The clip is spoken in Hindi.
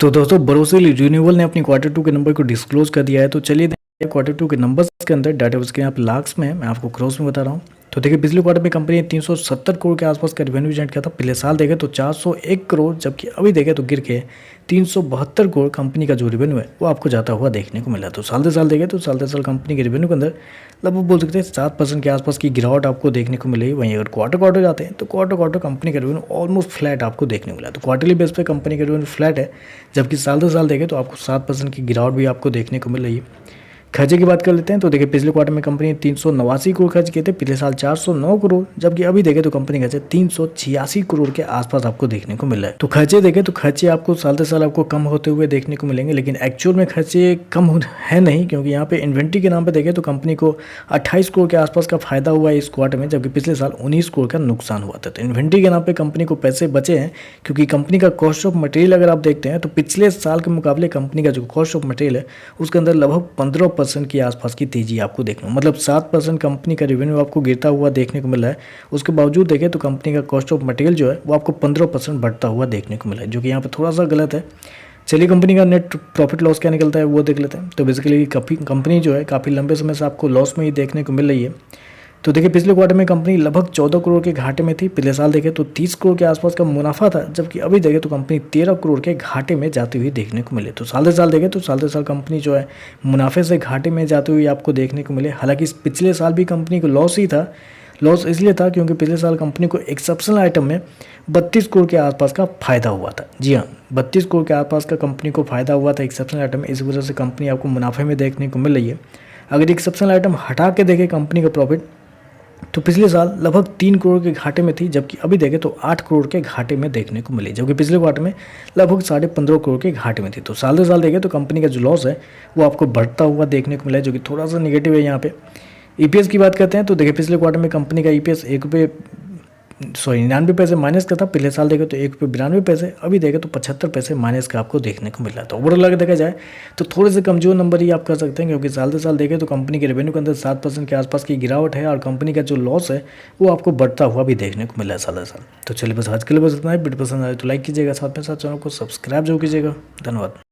तो दोस्तों बोरोसिल रिन्यूएबल ने अपनी क्वार्टर टू के नंबर को डिस्क्लोज कर दिया है। तो चलिए देखिए क्वार्टर टू के नंबर्स के अंदर डाटा उसके यहाँ पे लाख्स में है, मैं आपको क्रॉस में बता रहा हूँ। तो देखिए पिछले क्वार्टर में कंपनी ने 370 करोड़ के आसपास का रेवेन्यू जनरेट किया था। पिछले साल देखें तो 401 करोड़, जबकि अभी देखें तो गिर के 372 करोड़ कंपनी का जो रेवेन्यू है वो आपको जाता हुआ देखने को मिला। तो साल से साल देखें तो साल से साल कंपनी के रेवेन्यू के अंदर लगभग बोल सकते हैं 7% के आसपास की गिरावट आपको देखने को मिली। वहीं अगर क्वार्टर जाते हैं तो क्वार्टर कंपनी का रेवेन्यू ऑलमोस्ट फ्लैट आपको देखने को मिला। तो क्वार्टरली बेस पे कंपनी का रेवेन्यू फ्लैट है, जबकि साल से साल देखें तो आपको 7% की गिरावट भी आपको देखने को मिल रही है। खर्चे की बात कर लेते हैं तो देखिए पिछले क्वार्टर में कंपनी ने 389 करोड़ खर्च किए थे, पिछले साल 409 करोड़, जबकि अभी देखें तो कंपनी खर्चे 386 करोड़ के आसपास आपको देखने को मिल रहा है। तो खर्चे देखें तो खर्चे आपको साल से साल आपको कम होते हुए देखने को मिलेंगे, लेकिन एक्चुअल में खर्चे कम है नहीं, क्योंकि यहाँ पे इन्वेंट्री के नाम पे देखें तो कंपनी को 28 करोड़ के आसपास का फायदा हुआ है इस क्वार्टर में, जबकि पिछले साल 19 करोड़ का नुकसान हुआ था। तो इन्वेंट्री के नाम पे कंपनी को पैसे बचे हैं, क्योंकि कंपनी का कॉस्ट ऑफ मटेरियल अगर आप देखते हैं तो पिछले साल के मुकाबले कंपनी का जो कॉस्ट ऑफ मटेरियल है उसके अंदर लगभग 15% के आसपास की तेजी आपको देखने को, मतलब 7% कंपनी का रेवेन्यू आपको गिरता हुआ देखने को मिला है। उसके बावजूद देखें तो कंपनी का कॉस्ट ऑफ मटेरियल जो है वो आपको 15% बढ़ता हुआ देखने को मिला है, जो कि यहाँ पे थोड़ा सा गलत है। चलिए कंपनी का नेट प्रॉफिट लॉस क्या निकलता है वो देख लेते हैं। तो बेसिकली कंपनी जो है काफ़ी लंबे समय से आपको लॉस में ही देखने को मिल रही है। तो देखिए पिछले क्वार्टर में कंपनी लगभग 14 करोड़ के घाटे में थी, पिछले साल देखें तो 30 करोड़ के आसपास का मुनाफा था, जबकि अभी देखें तो कंपनी 13 करोड़ के घाटे में जाती हुई देखने को मिले। तो साल से साल देखें तो साल से साल कंपनी जो है मुनाफे से घाटे में जाती हुई आपको देखने को मिले। हालांकि पिछले साल भी कंपनी को लॉस ही था। लॉस इसलिए था क्योंकि पिछले साल कंपनी को एक्सेप्शनल आइटम में 32 करोड़ के आसपास का फायदा हुआ था। जी हाँ, 32 करोड़ के आसपास का कंपनी को फायदा हुआ था एक्सेप्शनल आइटम में, इस वजह से कंपनी आपको मुनाफे में देखने को मिल रही है। अगर एक्सेप्शनल आइटम हटा के देखें कंपनी का प्रॉफिट, तो पिछले साल लगभग 3 करोड़ के घाटे में थी, जबकि अभी देखें तो 8 करोड़ के घाटे में देखने को मिली, जबकि पिछले क्वार्टर में लगभग 15.5 करोड़ के घाटे में थी। तो साल से साल देखें तो कंपनी का जो लॉस है वो आपको बढ़ता हुआ देखने को मिला है, जो कि थोड़ा सा निगेटिव है। यहाँ पे ईपीएस की बात करते हैं तो देखिए पिछले क्वार्टर में कंपनी का ईपीएस 99 पैसे माइनस का था, पिछले साल देखें तो ₹1.92, अभी देखें तो 75 पैसे माइनस का आपको देखने को मिल रहा है। तो ओवरऑल अगर देखा जाए तो थोड़े से कमजोर नंबर ही आप कर सकते हैं, क्योंकि साल से साल देखें तो कंपनी के रेवेन्यू के अंदर 7% के आसपास की गिरावट है, और कंपनी का जो लॉस है वो आपको बढ़ता हुआ भी देखने को मिला है साल से साल। तो चलिए बस आज के लिए बस इतना ही। वीडियो पसंद आए तो लाइक कीजिएगा, साथ में साथ चैनल को सब्सक्राइब जरूर कीजिएगा। धन्यवाद।